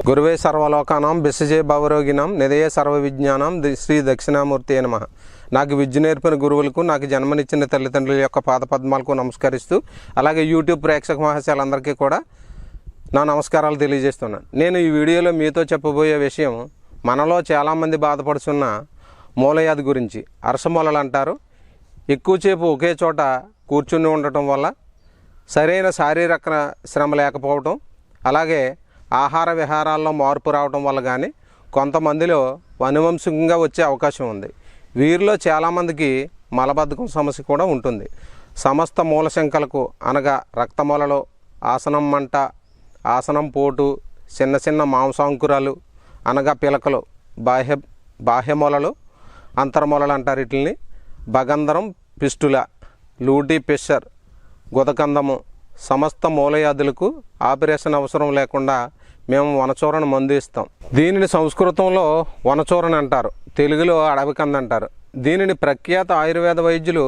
గురువే సర్వలోకానాం బిసజే భవరోగినాం నిదయే సర్వవిజ్ఞానం శ్రీ దక్షిణామూర్తి నమః. నాకు విద్య నేర్పిన గురువులకు, నాకు జన్మనిచ్చిన తల్లిదండ్రుల యొక్క పాదపద్మాలకు నమస్కరిస్తూ, అలాగే యూట్యూబ్ ప్రేక్షక మహాశయులందరికీ కూడా నా నమస్కారాలు తెలియజేస్తున్నాను. నేను ఈ వీడియోలో మీతో చెప్పబోయే విషయం మనలో చాలామంది బాధపడుతున్న మూలవ్యాధి గురించి. అరసమూలలు అంటారు. ఎక్కువసేపు ఒకే చోట కూర్చుని ఉండటం వల్ల సరైన శారీరక శ్రమ లేకపోవటం, అలాగే ఆహార విహారాల్లో మార్పు రావడం వల్ల కానీ కొంతమందిలో అనువంశికంగా వచ్చే అవకాశం ఉంది. వీరిలో చాలామందికి మలబద్ధకం సమస్య కూడా ఉంటుంది. సమస్త మూలశంకలకు అనగా రక్తమూలలు, ఆసనం మంట, ఆసనం పోటు, చిన్న చిన్న మాంసాంకురాలు అనగా పిలకలు, బాహ్యమూలలు, అంతర్మూలలు అంటారు వీటిని, భగంధరం, పిస్టుల, లూటీ పిషర్, గుదకందము, సమస్త మూలవ్యాధులకు ఆపరేషన్ అవసరం లేకుండా మేము వనచూరణ మందు ఇస్తాం. దీనిని సంస్కృతంలో వనచూరణ అంటారు, తెలుగులో అడవికంద అంటారు. దీనిని ప్రఖ్యాత ఆయుర్వేద వైద్యులు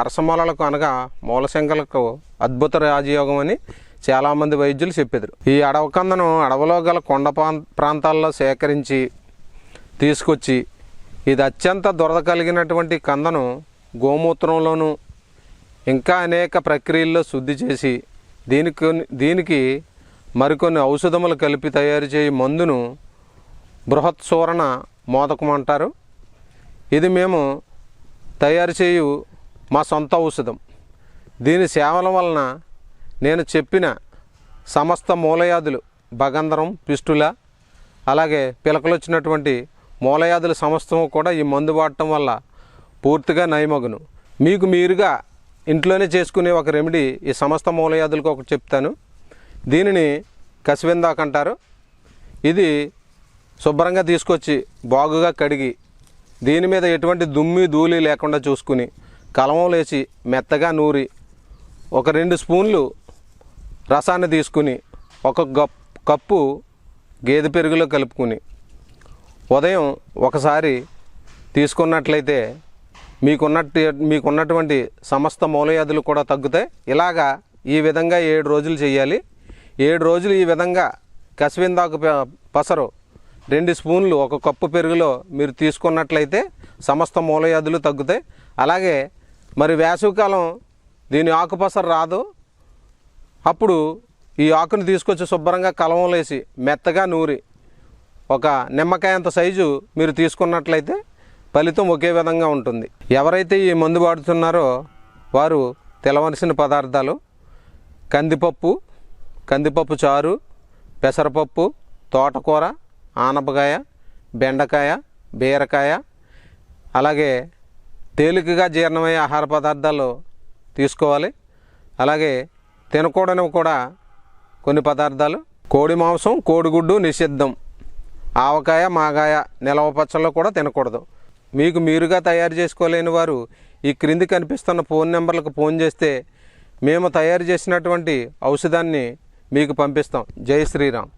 అరసమూలలకు అనగా మూలశంకలకు అద్భుత రాజయోగం అని చాలామంది వైద్యులు చెప్పారు. ఈ అడవికందను అడవిలో గల కొండ ప్రాంతాల్లో సేకరించి తీసుకొచ్చి, ఇది అత్యంత దురద కలిగినటువంటి కందను గోమూత్రంలోనూ ఇంకా అనేక ప్రక్రియల్లో శుద్ధి చేసి దీనికి మరికొన్ని ఔషధములు కలిపి తయారు చేయి మందును బృహత్సూరణ మోదకం అంటారు. ఇది మేము తయారు చేయు మా సొంత ఔషధం. దీని సేవల వలన నేను చెప్పిన సమస్త మూలవ్యాధులు, భగంధరం, పిస్టుల, అలాగే పిలకలు వచ్చినటువంటి మూలవ్యాధుల సమస్తం కూడా ఈ మందు వాడటం వల్ల పూర్తిగా నయమగును. మీకు మీరుగా ఇంట్లోనే చేసుకునే ఒక రెమెడీ ఈ సమస్త మూలవ్యాధులకు ఒకటి చెప్తాను. దీనిని కసివిందాకు అంటారు. ఇది శుభ్రంగా తీసుకొచ్చి బాగుగా కడిగి దీని మీద ఎటువంటి దుమ్మి ధూళి లేకుండా చూసుకుని కలమం లేచి మెత్తగా నూరి ఒక 2 స్పూన్లు రసాన్ని తీసుకుని ఒక కప్పు గేదె పెరుగులో కలుపుకుని ఒకసారి తీసుకున్నట్లయితే మీకున్నటువంటి సమస్త మూలవ్యాధులు కూడా తగ్గుతాయి. ఇలాగా ఈ విధంగా 7 రోజులు చేయాలి. 7 రోజులు ఈ విధంగా కసివిందాకు పసరు 2 స్పూన్లు ఒక కప్పు పెరుగులో మీరు తీసుకున్నట్లయితే సమస్త మూలవ్యాధులు తగ్గుతాయి. అలాగే మరి వేసవికాలం దీని ఆకుపసరు రాదు. అప్పుడు ఈ ఆకుని తీసుకొచ్చి శుభ్రంగా కలవంలేసి మెత్తగా నూరి ఒక నిమ్మకాయ అంత సైజు మీరు తీసుకున్నట్లయితే ఫలితం ఒకే విధంగా ఉంటుంది. ఎవరైతే ఈ మందు వాడుతున్నారో వారు తెలవలసిన పదార్థాలు: కందిపప్పు చారు, పెసరపప్పు, తోటకూర, ఆనపకాయ, బెండకాయ, బీరకాయ, అలాగే తేలికగా జీర్ణమయ్యే ఆహార పదార్థాలు తీసుకోవాలి. అలాగే తినకూడనివి కూడా కొన్ని పదార్థాలు: కోడి మాంసం, కోడిగుడ్డు నిషిద్ధం, ఆవకాయ, మాగాయ, నిలవ పచ్చళ్ళు కూడా తినకూడదు. మీకు మీరుగా తయారు చేసుకోలేని వారు ఈ క్రింది కనిపిస్తున్న ఫోన్ నెంబర్లకు ఫోన్ చేస్తే మేము తయారు చేసినటువంటి ఔషధాన్ని మీకు పంపిస్తాం. జై శ్రీరామ్.